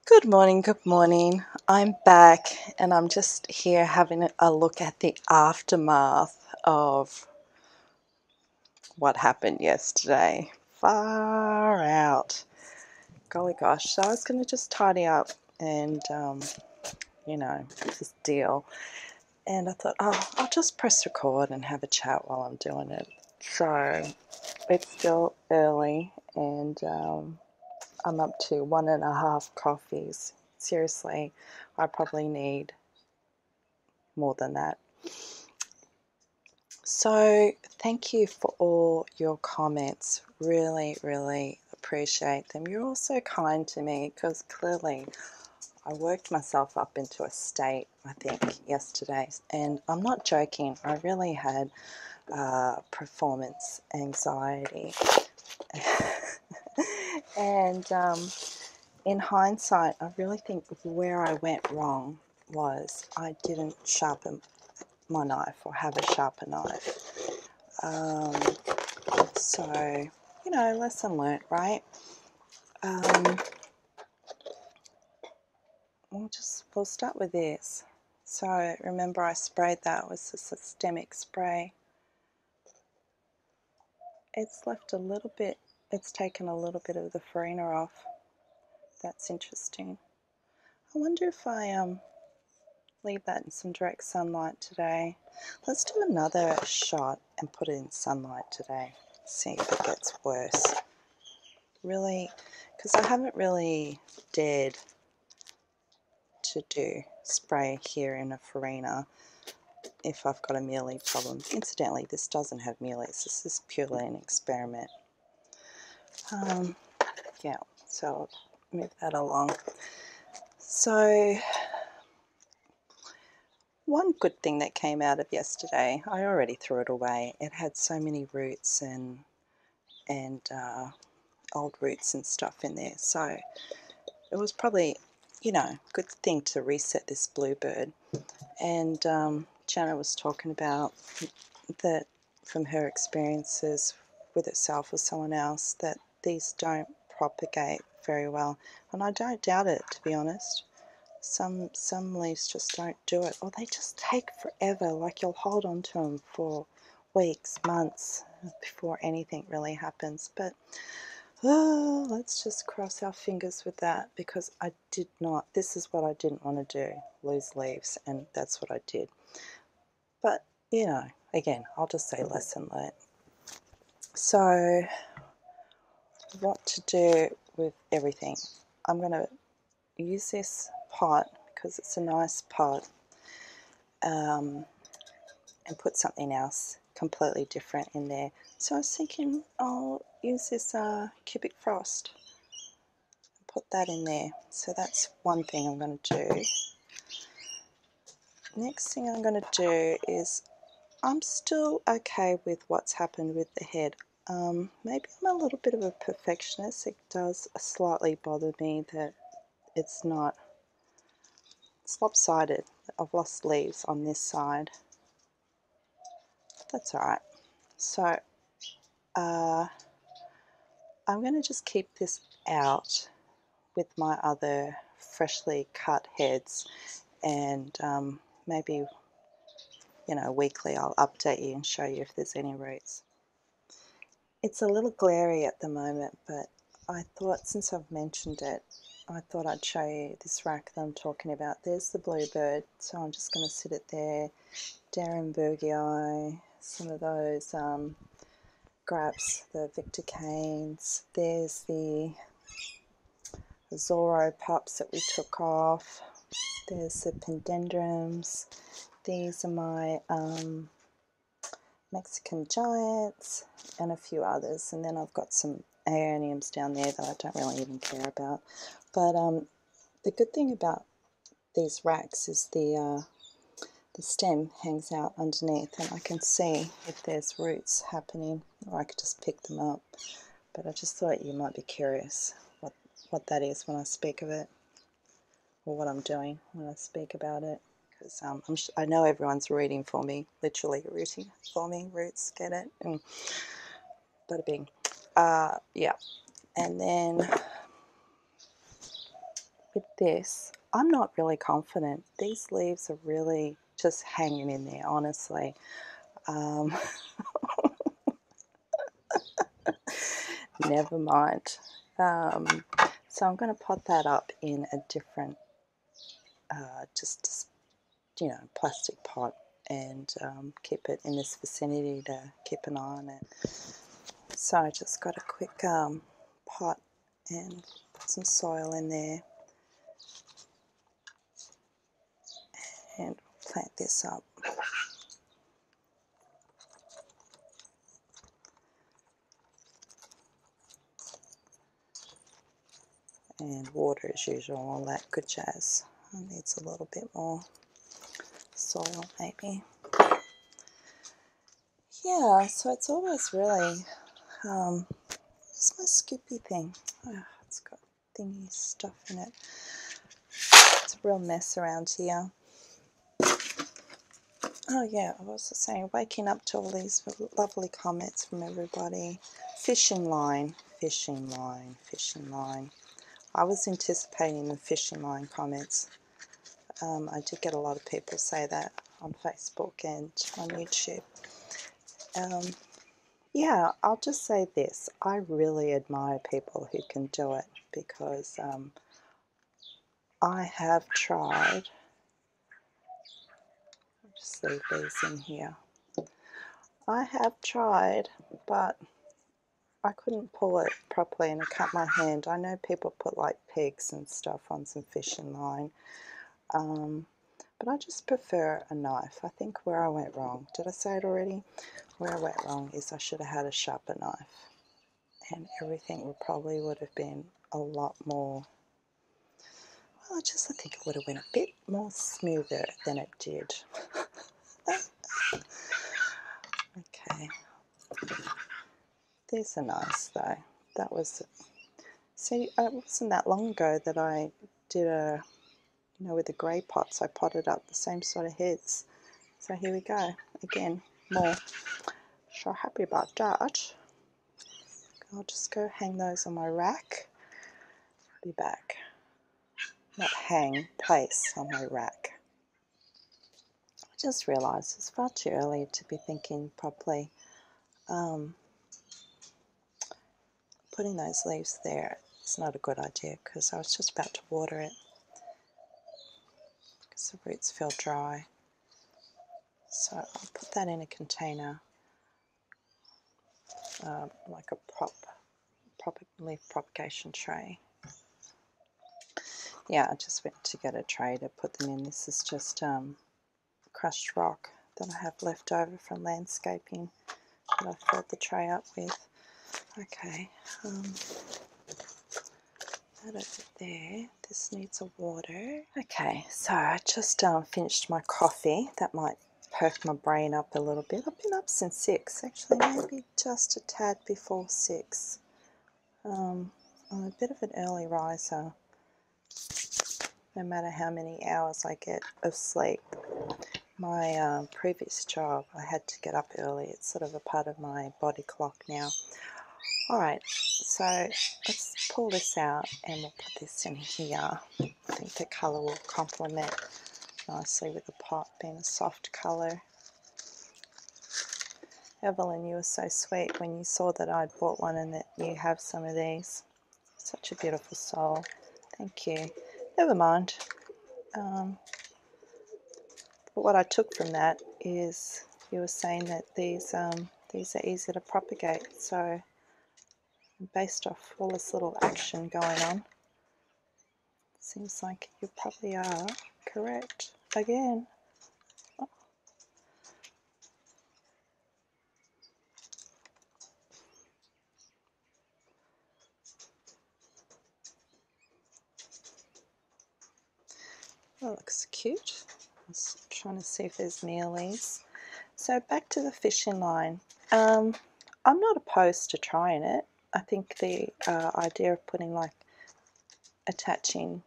Good morning, good morning. I'm back and I'm just here having a look at the aftermath of what happened yesterday. Far out. Golly gosh. So I was going to just tidy up and, just deal. And I thought, oh, I'll just press record and have a chat while I'm doing it. So it's still early and I'm up to 1.5 coffees. Seriously, I probably need more than that. So thank you for all your comments. Really, really appreciate them. You're all so kind to me because clearly I worked myself up into a state, I think, yesterday. And I'm not joking. I really had performance anxiety. And in hindsight, I really think where I went wrong was I didn't sharpen my knife or have a sharper knife. So, lesson learnt, right? We'll start with this. So remember I sprayed that with a systemic spray. It's left a little bit, it's taken a little bit of the farina off. That's interesting. I wonder if I leave that in some direct sunlight today. Let's do another shot and put it in sunlight today. See if it gets worse. Really, because I haven't really dared to do spray here in a farina if I've got a mealy problem. Incidentally, this doesn't have mealies. This is purely an experiment. Yeah, so I'll move that along. So one good thing that came out of yesterday, I already threw it away. It had so many roots and old roots and stuff in there. So it was probably, good thing to reset this bluebird. And Jana was talking about that from her experiences with herself or someone else, that these don't propagate very well. And I don't doubt it, to be honest. Some leaves just don't do it, or they just take forever. Like you'll hold on to them for weeks, months before anything really happens. But let's just cross our fingers with that, because I did not, this is what I didn't want to do, lose leaves, and that's what I did. But, again, I'll just say lesson learned. So, what to do with everything. I'm going to use this pot, because it's a nice pot, and put something else completely different in there. So I was thinking I'll use this cubic frost. Put that in there. So that's one thing I'm going to do. Next thing I'm going to do is, I'm still okay with what's happened with the head. Maybe I'm a little bit of a perfectionist. It does slightly bother me that it's not lopsided. I've lost leaves on this side. That's alright. So I'm going to just keep this out with my other freshly cut heads, and maybe weekly I'll update you and show you if there's any roots. It's a little glary at the moment, but I thought, since I've mentioned it, I thought I'd show you this rack that I'm talking about. There's the bluebird, so I'm just going to sit it there. Derenbergii, some of those grapes, the Victor Canes. There's the Zorro pups that we took off. There's the pendendrums. These are my Mexican giants and a few others, and then I've got some aeoniums down there that I don't really even care about. But the good thing about these racks is the stem hangs out underneath, and I can see if there's roots happening, or I could just pick them up. But I just thought you might be curious what that is when I speak of it, or what I'm doing when I speak about it. Because I know everyone's rooting for me, literally rooting for me. Roots, get it? Bada bing. Yeah. And then with this, I'm not really confident. These leaves are really just hanging in there, honestly. Um, never mind. So I'm going to pot that up in a different, just plastic pot, and keep it in this vicinity to keep an eye on it. So I just got a quick pot and put some soil in there and plant this up. And water as usual, all that good jazz. It needs a little bit more soil maybe. Yeah, so it's always really, it's my Scoopy thing. Oh, it's got thingy stuff in it. It's a real mess around here. Oh yeah, I was saying, waking up to all these lovely comments from everybody. Fishing line, fishing line, fishing line. I was anticipating the fishing line comments. I did get a lot of people say that on Facebook and on YouTube. Yeah, I'll just say this. I really admire people who can do it, because I have tried. I'll just leave these in here. I have tried, but I couldn't pull it properly and it cut my hand. I know people put like pegs and stuff on some fishing line, but I just prefer a knife. I think where I went wrong, did I say it already? Where I went wrong is I should have had a sharper knife, and everything would have been a lot more, well, I think it would have been a bit more smoother than it did. Okay, these are nice though. That was, see, it wasn't that long ago that I did a, with the grey pots, I potted up the same sort of heads. So here we go, again, more. So happy about that. I'll just go hang those on my rack. Be back. Not hang, place on my rack. I just realised it's far too early to be thinking properly. Putting those leaves there is not a good idea, because I was just about to water it because the roots feel dry. So I'll put that in a container, like a leaf propagation tray. Yeah, I just went to get a tray to put them in. This is just crushed rock that I have left over from landscaping that I filled the tray up with. Okay, that over there. This needs a water. Okay, so I just finished my coffee. That might perk my brain up a little bit. I've been up since 6, actually, maybe just a tad before 6. I'm a bit of an early riser, no matter how many hours I get of sleep. My previous job, I had to get up early. It's sort of a part of my body clock now. Alright, so let's pull this out and we'll put this in here. I think the colour will complement nicely with the pot being a soft colour. Evelyn, you were so sweet when you saw that I'd bought one and that you have some of these. Such a beautiful soul. Thank you. Never mind. But what I took from that is you were saying that these are easy to propagate. So based off all this little action going on, seems like you probably are correct again. Oh. That looks cute. I was trying to see if there's mealies. So back to the fishing line. I'm not opposed to trying it. I think the idea of putting like attaching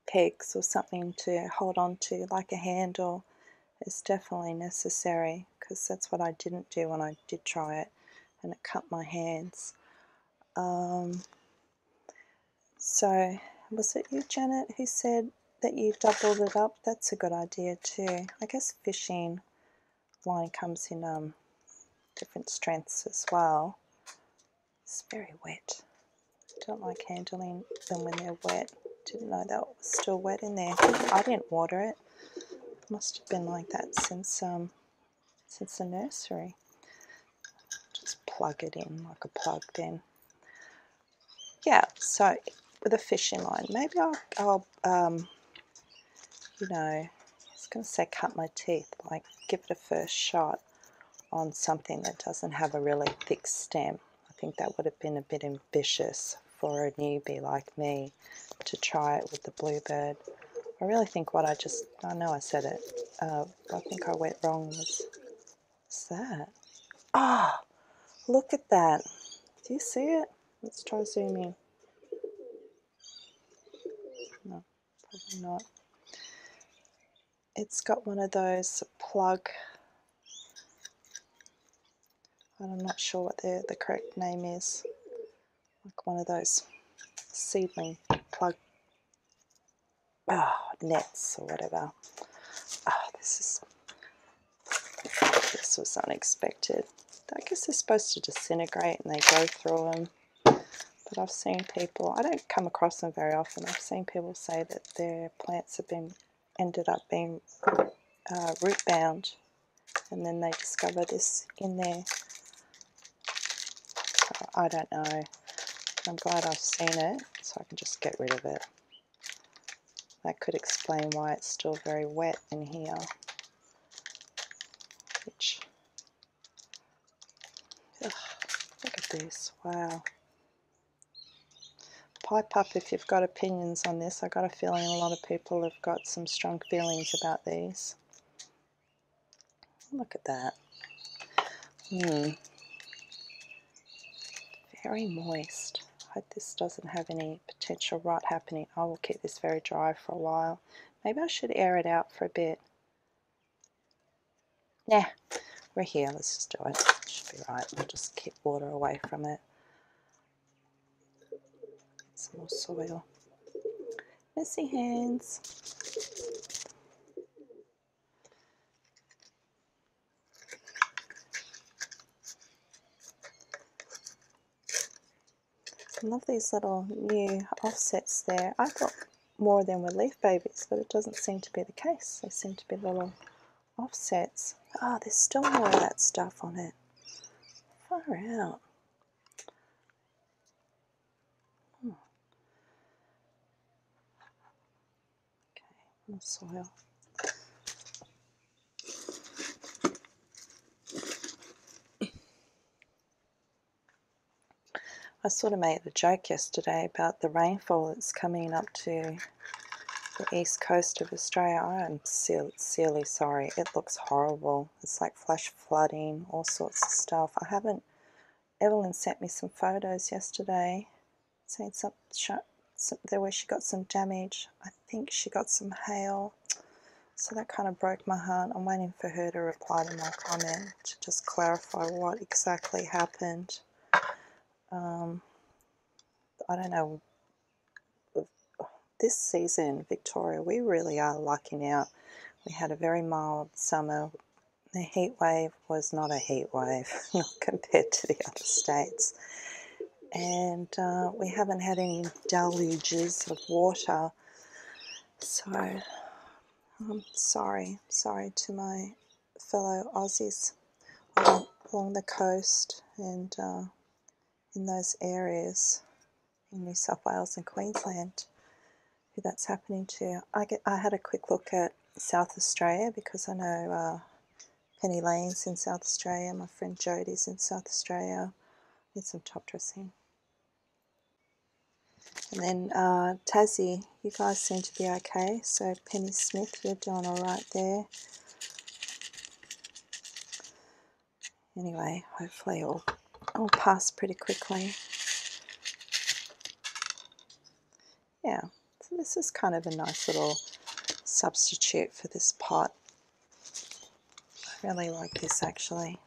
pegs or something to hold on to like a handle is definitely necessary, because that's what I didn't do when I did try it and it cut my hands. So Was it you, Janet, who said that you doubled it up? That's a good idea too. I guess fishing line comes in different strengths as well. It's very wet. Don't like handling them when they're wet. Didn't know that was still wet in there. I didn't water it. Must have been like that since the nursery. Just plug it in like a plug then. Yeah, so with a fishing line, maybe I'll you know, I was going to say cut my teeth, like give it a first shot on something that doesn't have a really thick stem. I think that would have been a bit ambitious for a newbie like me to try it with the bluebird. I really think what I know I said it, I think I went wrong what's that? Ah, oh, look at that. Do you see it? Let's try zooming. No, probably not. It's got one of those plug, I'm not sure what the correct name is, like one of those seedling plug nets or whatever. This was unexpected. I guess they're supposed to disintegrate and they go through them, but I've seen people, I don't come across them very often, I've seen people say that their plants have ended up being root bound, and then they discover this in there. So I don't know. I'm glad I've seen it so I can just get rid of it. That could explain why it's still very wet in here. Which, ugh, look at this, wow. Pipe up if you've got opinions on this. I got a feeling a lot of people have got some strong feelings about these. Look at that. Very moist. I hope this doesn't have any potential rot happening. I will keep this very dry for a while. Maybe I should air it out for a bit. Nah, we're here. Let's just do it. Should be right. We'll just keep water away from it. Some more soil. Messy hands. I love these little new offsets there. I thought more of them were leaf babies, but it doesn't seem to be the case. They seem to be little offsets. Oh, there's still more of that stuff on it. Far out. Okay, more soil. I sort of made a joke yesterday about the rainfall that's coming up to the east coast of Australia. I am sincerely sorry. It looks horrible. It's like flash flooding, all sorts of stuff. Evelyn sent me some photos yesterday, saying there where she got some damage. I think she got some hail. So that kind of broke my heart. I'm waiting for her to reply to my comment to just clarify what exactly happened. I don't know. This season, Victoria, we really are lucking out. We had a very mild summer. The heat wave was not a heat wave, not compared to the other states. And we haven't had any deluges of water. So I'm sorry to my fellow Aussies along the coast and in those areas in New South Wales and Queensland who that's happening to. I had a quick look at South Australia because I know Penny Lane's in South Australia, my friend Jodie's in South Australia. Need some top dressing. And then Tassie, you guys seem to be okay. So Penny Smith, you're doing all right there. Anyway, hopefully it'll pass pretty quickly. Yeah, so this is kind of a nice little substitute for this pot. I really like this actually.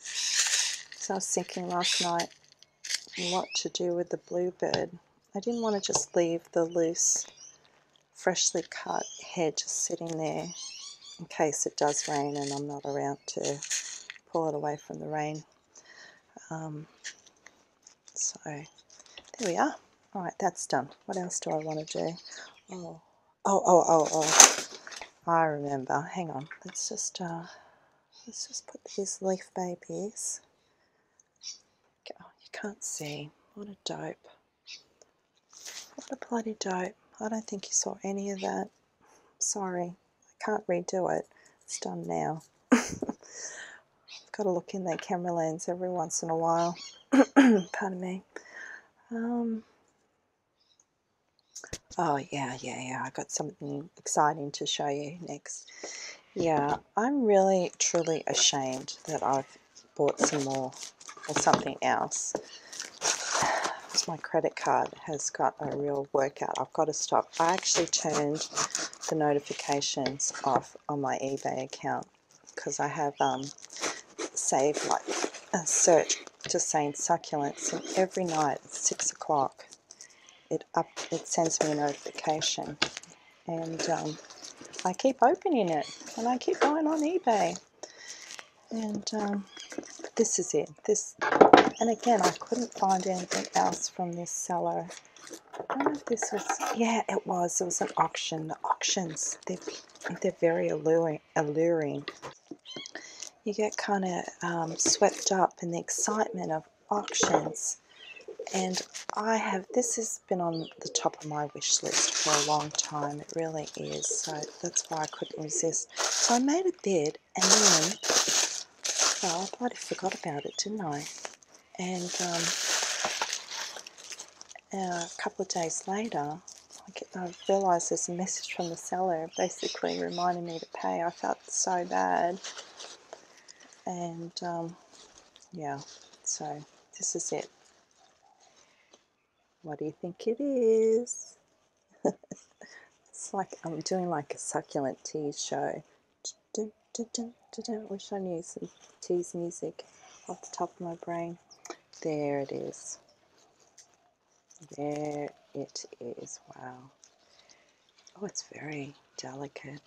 So I was thinking last night what to do with the bluebird. I didn't want to just leave the loose, freshly cut head just sitting there in case it does rain and I'm not around to pull it away from the rain. So there we are. All right, that's done. What else do I want to do? Oh. I remember. Hang on. Let's just put these leaf babies. Oh, you can't see. What a dope. What a bloody dope. I don't think you saw any of that. Sorry. I can't redo it. It's done now. I've got to look in their camera lens every once in a while. Pardon me. Oh, yeah. I got something exciting to show you next. Yeah, I'm really, truly ashamed that I've bought some more or something else. Because my credit card has got a real workout. I've got to stop. I actually turned the notifications off on my eBay account because I have saved like a search to saying succulents, and every night at 6 o'clock it sends me a notification, and I keep opening it and I keep going on eBay, and this is it. And again, I couldn't find anything else from this seller. I don't know if this was, yeah, it was an auction. The auctions, they're very alluring. You get kind of swept up in the excitement of auctions. And this has been on the top of my wish list for a long time. It really is. So that's why I couldn't resist. So I made a bid, and then, well, I bloody forgot about it, didn't I? And a couple of days later, I realised there's a message from the seller basically reminding me to pay. I felt so bad. And yeah, so this is it. What do you think it is? It's like I'm doing like a succulent tease show. Wish I knew some tease music off the top of my brain. There it is. There it is. Wow. Oh, it's very delicate.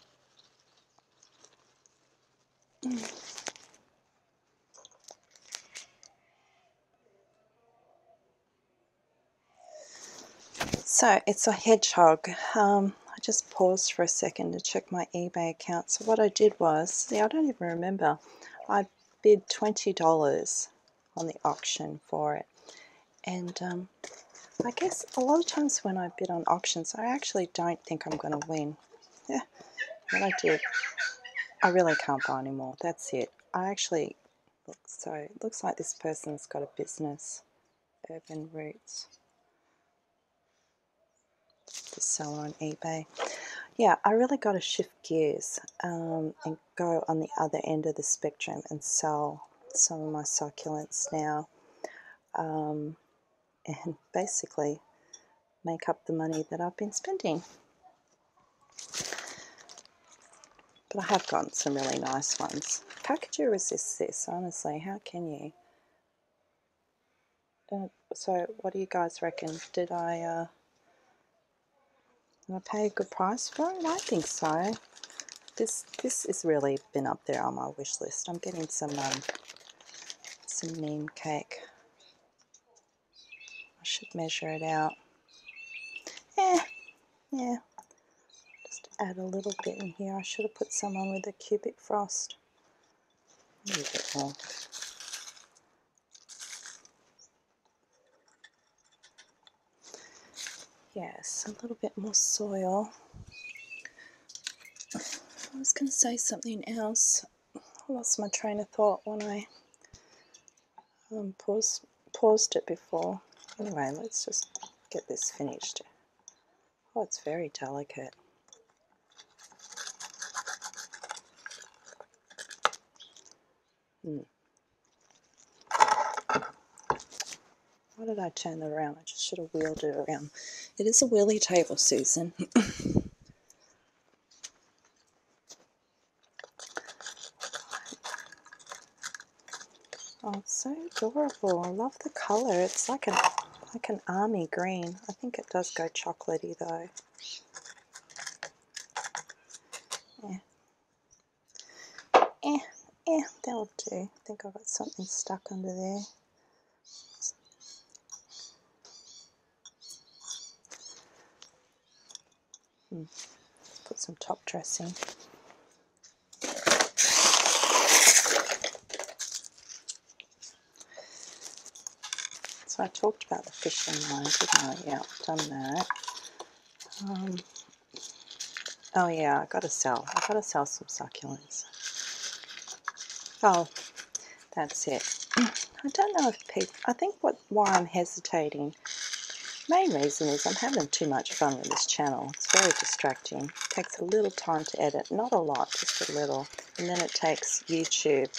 So it's a hedgehog. I just paused for a second to check my eBay account. So what I did was, see, I don't even remember. I bid $20 on the auction for it. And I guess a lot of times when I bid on auctions, I actually don't think I'm going to win. Yeah, what I did, I really can't buy anymore. That's it. I actually, so it looks like this person's got a business, Urban Roots. The seller on eBay. Yeah, I really got to shift gears and go on the other end of the spectrum and sell some of my succulents now, and basically make up the money that I've been spending. But I have gotten some really nice ones. How could you resist this, honestly? How can you? So what do you guys reckon? Did I pay a good price for it? I think so. This has really been up there on my wish list. I'm getting some neem cake. I should measure it out. Yeah. Just add a little bit in here. I should have put some on with a cubic frost. A little bit more. Yes, a little bit more soil. I was going to say something else. I lost my train of thought when I paused it before. Anyway, let's just get this finished. Oh, it's very delicate. Why did I turn that around? I just should have wheeled it around. It is a wheelie table, Susan. Oh, it's so adorable. I love the colour. It's like like an army green. I think it does go chocolatey though. That'll do. I think I've got something stuck under there. Put some top dressing. So I talked about the fishing line, didn't I? Yeah, I've done that. Oh yeah, I gotta sell some succulents. Oh, that's it. I don't know if people, I think why I'm hesitating, main reason is I'm having too much fun with this channel. It's very distracting. It takes a little time to edit, not a lot, just a little. And then it takes YouTube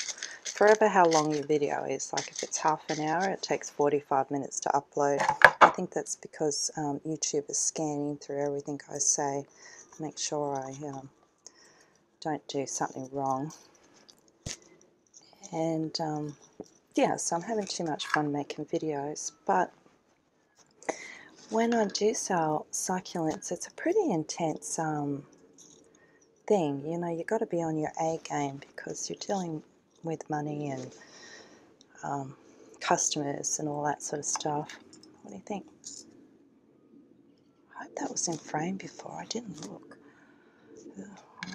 forever how long your video is. Like if it's half an hour, it takes 45 minutes to upload. I think that's because YouTube is scanning through everything I say, make sure I don't do something wrong. And yeah, so I'm having too much fun making videos, but when I do sell succulents, it's a pretty intense thing. You know, you've got to be on your A game because you're dealing with money and customers and all that sort of stuff. What do you think? I hope that was in frame before. I didn't look.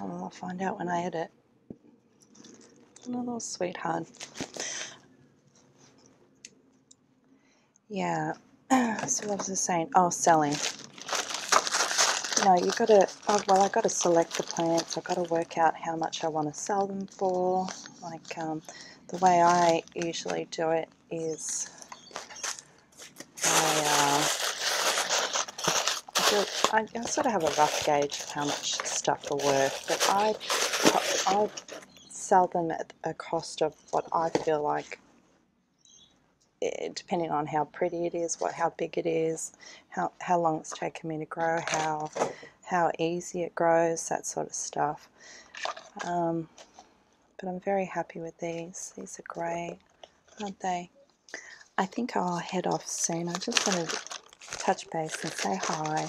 I'll find out when I edit. A little sweetheart. Yeah. So what was I saying? Oh, selling. No, you got to, oh, well, I got to select the plants. I got to work out how much I want to sell them for. Like the way I usually do it is I sort of have a rough gauge of how much stuff are worth, but I sell them at a cost of what I feel like, depending on how pretty it is, how big it is, how long it's taken me to grow, how easy it grows, that sort of stuff. But I'm very happy with these. These are great, aren't they? I think I'll head off soon. I just want to touch base and say hi.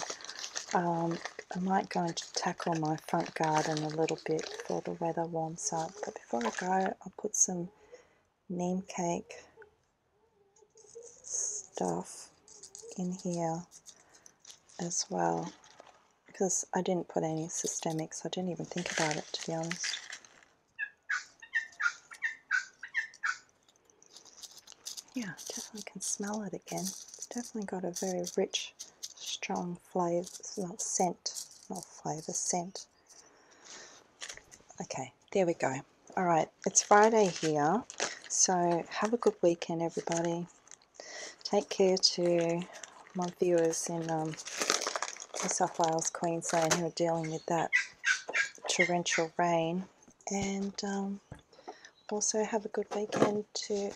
I might go and tackle my front garden a little bit before the weather warms up. But before I go, I'll put some neem cake stuff in here as well, because I didn't put any systemics. I didn't even think about it, to be honest. Yeah, definitely can smell it again. It's definitely got a very rich, strong flavour, not scent, not flavour, scent. Okay, there we go. All right, it's Friday here, so have a good weekend, everybody. Take care to my viewers in New South Wales, Queensland, who are dealing with that torrential rain, and also have a good weekend to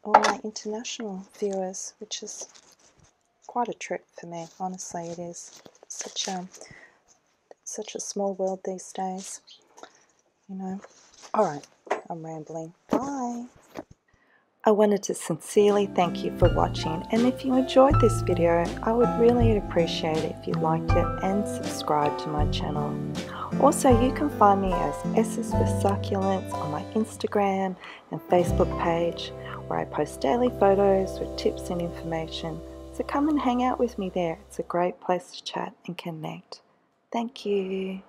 all my international viewers, which is quite a trip for me. Honestly, it is such a small world these days, you know. All right, I'm rambling. Bye. I wanted to sincerely thank you for watching, and if you enjoyed this video, I would really appreciate it if you liked it and subscribe to my channel. Also, you can find me as S's for Succulents on my Instagram and Facebook page, where I post daily photos with tips and information. So come and hang out with me there. It's a great place to chat and connect. Thank you.